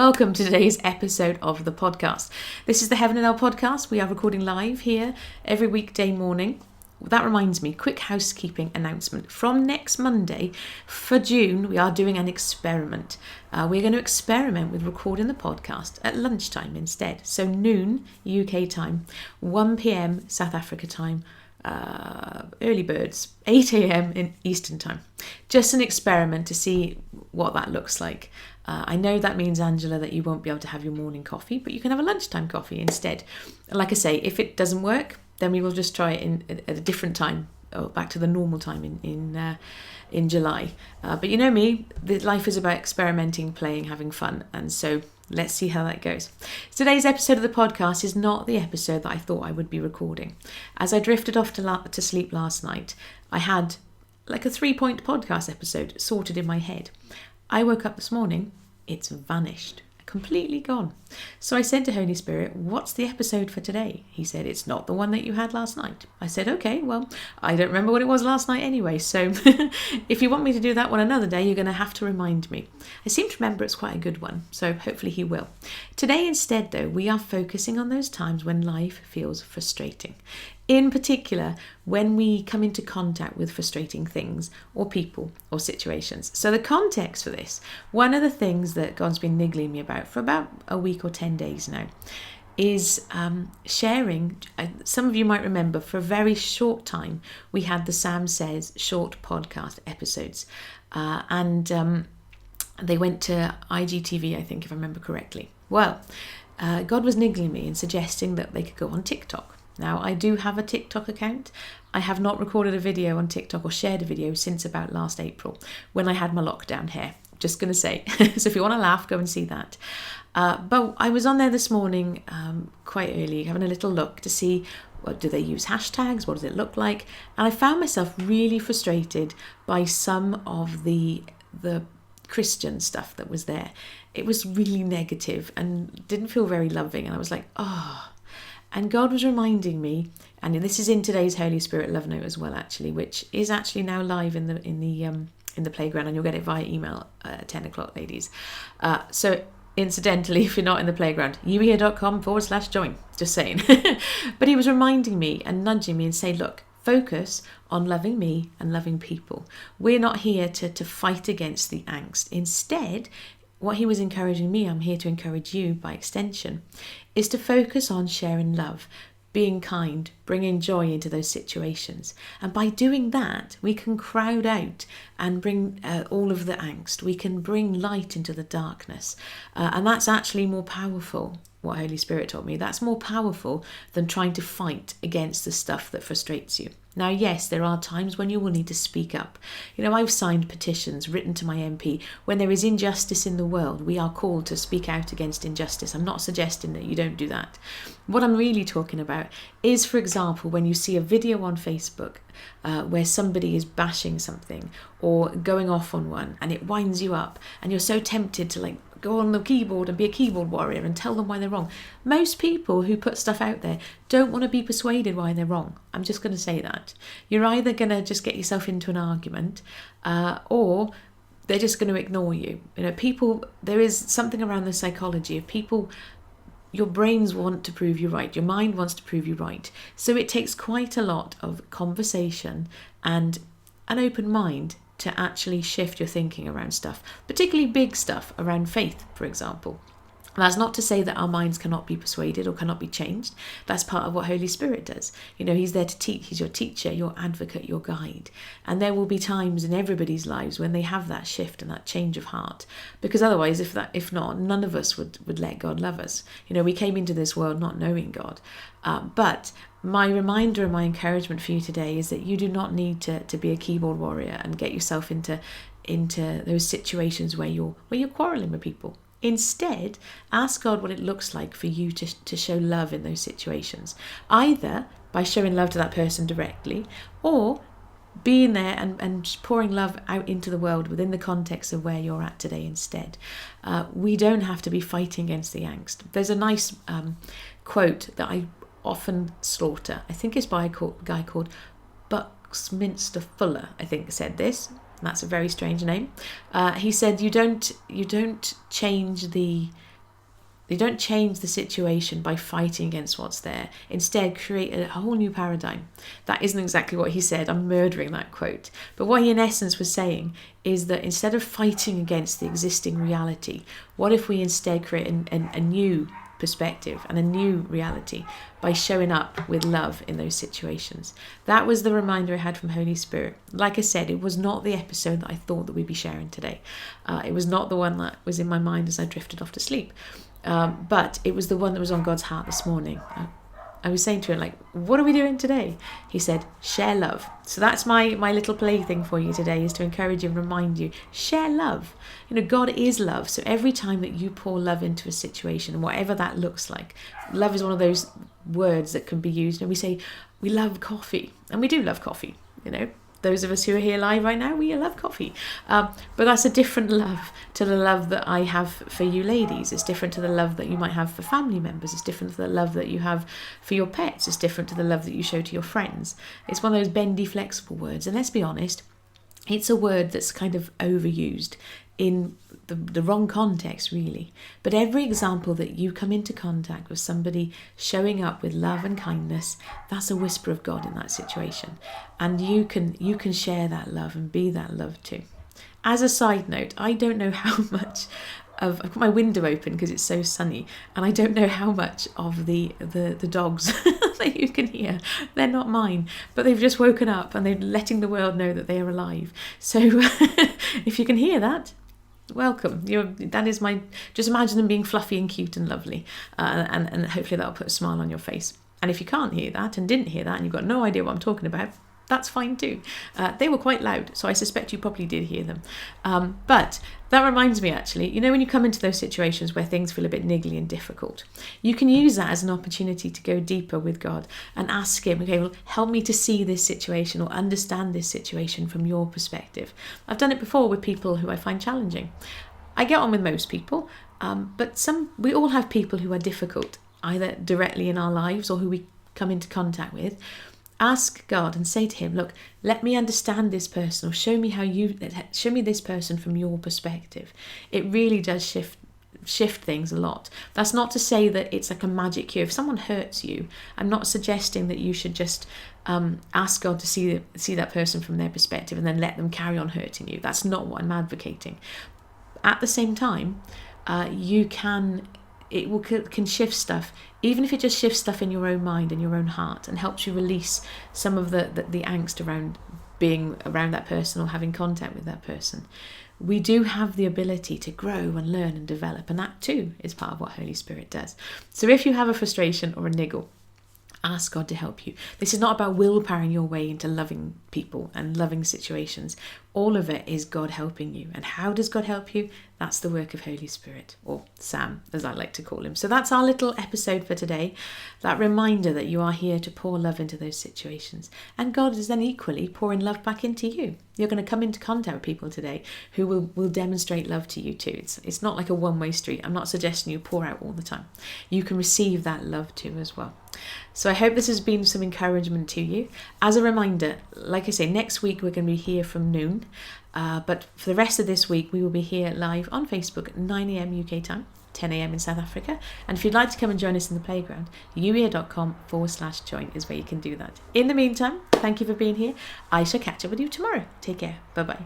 Welcome to today's episode of the podcast. This is the Heaven and Hell podcast. We are recording live here every weekday morning. That reminds me, quick housekeeping announcement. From next Monday for June, we are doing an experiment. We're going to experiment with recording the podcast at lunchtime instead. So noon UK time, 1 p.m. South Africa time, early birds, 8 a.m. in Eastern time. Just an experiment to see what that looks like. I know that means, Angela, that you won't be able to have your morning coffee, but you can have a lunchtime coffee instead. Like I say, if it doesn't work, then we will just try it at a different time, or back to the normal time in July. But you know me, life is about experimenting, playing, having fun, and so let's see how that goes. Today's episode of the podcast is not the episode that I thought I would be recording. As I drifted off to sleep last night, I had like a 3-point podcast episode sorted in my head. I woke up this morning, it's vanished, completely gone. So I said to Holy Spirit, what's the episode for today? He said, it's not the one that you had last night. I said, okay, well, I don't remember what it was last night anyway, so if you want me to do that one another day, you're going to have to remind me. I seem to remember it's quite a good one, so hopefully he will. Today instead, though, we are focusing on those times when life feels frustrating. In particular, when we come into contact with frustrating things or people or situations. So the context for this, one of the things that God's been niggling me about for about a week or 10 days now, is sharing. Some of you might remember for a very short time, we had the Sam Says short podcast episodes. And they went to IGTV, I think, if I remember correctly. Well, God was niggling me and suggesting that they could go on TikTok. Now, I do have a TikTok account. I have not recorded a video on TikTok or shared a video since about last April when I had my lockdown hair. Just going to say. So if you want to laugh, go and see that. But I was on there this morning quite early, having a little look to see, what do they use hashtags? What does it look like? And I found myself really frustrated by some of the Christian stuff that was there. It was really negative and didn't feel very loving. And I was like, oh. And God was reminding me, and this is in today's Holy Spirit Love Note as well, actually, which is actually now live in the playground, and you'll get it via email at 10 o'clock, ladies. So incidentally, if you're not in the playground, youhere.com/join, just saying. But he was reminding me and nudging me and saying, look, focus on loving me and loving people. We're not here to fight against the angst. Instead, what he was encouraging me, I'm here to encourage you by extension, is to focus on sharing love, being kind, bringing joy into those situations. And by doing that, we can crowd out and bring all of the angst. We can bring light into the darkness. And that's actually more powerful, what Holy Spirit taught me. That's more powerful than trying to fight against the stuff that frustrates you. Now, yes, there are times when you will need to speak up. You know, I've signed petitions written to my MP. When there is injustice in the world, we are called to speak out against injustice. I'm not suggesting that you don't do that. What I'm really talking about is, for example, when you see a video on Facebook where somebody is bashing something or going off on one and it winds you up and you're so tempted to go on the keyboard and be a keyboard warrior and tell them why they're wrong. Most people who put stuff out there don't want to be persuaded why they're wrong. I'm just going to say that. You're either going to just get yourself into an argument or they're just going to ignore you. You know, people, there is something around the psychology of people. Your brains want to prove you right. Your mind wants to prove you right. So it takes quite a lot of conversation and an open mind to actually shift your thinking around stuff, particularly big stuff around faith, for example. That's not to say that our minds cannot be persuaded or cannot be changed. That's part of what Holy Spirit does. You know, he's there to teach. He's your teacher, your advocate, your guide. And there will be times in everybody's lives when they have that shift and that change of heart. Because otherwise, if not, none of us would let God love us. You know, we came into this world not knowing God. But my reminder and my encouragement for you today is that you do not need to be a keyboard warrior and get yourself into those situations where you're quarreling with people. Instead, ask God what it looks like for you to show love in those situations, either by showing love to that person directly or being there and pouring love out into the world within the context of where you're at today instead. We don't have to be fighting against the angst. There's a nice quote that I often slaughter. I think it's by a guy called Buckminster Fuller, I think, said this. That's a very strange name. He said, you don't change the You don't change the situation by fighting against what's there. Instead, create a whole new paradigm. That isn't exactly what he said. I'm murdering that quote. But what he in essence was saying is that instead of fighting against the existing reality, what if we instead create a new perspective and a new reality by showing up with love in those situations? That was the reminder I had from Holy Spirit. Like I said, it was not the episode that I thought that we'd be sharing today. It was not the one that was in my mind as I drifted off to sleep. But it was the one that was on God's heart this morning. I was saying to him, like, what are we doing today? He said, share love. So that's my little plaything for you today, is to encourage you and remind you, share love. God is love. So every time that you pour love into a situation, and whatever that looks like, love is one of those words that can be used. And we say, we love coffee. And we do love coffee, Those of us who are here live right now, we love coffee. But that's a different love to the love that I have for you ladies. It's different to the love that you might have for family members. It's different to the love that you have for your pets. It's different to the love that you show to your friends. It's one of those bendy, flexible words. And let's be honest, it's a word that's kind of overused in the wrong context, really. But every example that you come into contact with somebody showing up with love and kindness, that's a whisper of God in that situation. And you can share that love and be that love too. As a side note, I don't know how much I've got my window open because it's so sunny, and I don't know how much of the dogs that you can hear. They're not mine, but they've just woken up and they're letting the world know that they are alive. So if you can hear that, welcome. That is just imagine them being fluffy and cute and lovely, and hopefully that'll put a smile on your face. And if you can't hear that and didn't hear that and you've got no idea what I'm talking about, that's fine too. They were quite loud, so I suspect you probably did hear them. But that reminds me, actually, when you come into those situations where things feel a bit niggly and difficult, you can use that as an opportunity to go deeper with God and ask him, okay, well, help me to see this situation or understand this situation from your perspective. I've done it before with people who I find challenging. I get on with most people, but we all have people who are difficult, either directly in our lives or who we come into contact with. Ask God and say to him, look, let me understand this person, or show me this person from your perspective. It really does shift things a lot. That's not to say that it's like a magic cure. If someone hurts you, I'm not suggesting that you should just ask God to see that person from their perspective and then let them carry on hurting you. That's not what I'm advocating. At the same time, it can shift stuff, even if it just shifts stuff in your own mind and your own heart, and helps you release some of the angst around being around that person or having contact with that person. We do have the ability to grow and learn and develop, and that too is part of what Holy Spirit does. So if you have a frustration or a niggle, ask God to help you. This is not about willpowering your way into loving people and loving situations. All of it is God helping you. And how does God help you? That's the work of Holy Spirit, or Sam, as I like to call him. So that's our little episode for today. That reminder that you are here to pour love into those situations. And God is then equally pouring love back into you. You're going to come into contact with people today who will demonstrate love to you too. It's not like a one-way street. I'm not suggesting you pour out all the time. You can receive that love too as well. So I hope this has been some encouragement to you. As a reminder, like I say, next week we're going to be here from noon. But for the rest of this week, we will be here live on Facebook at 9 a.m. UK time, 10 a.m. in South Africa. And if you'd like to come and join us in the playground, youhere.com/join is where you can do that. In the meantime, thank you for being here. I shall catch up with you tomorrow. Take care. Bye-bye.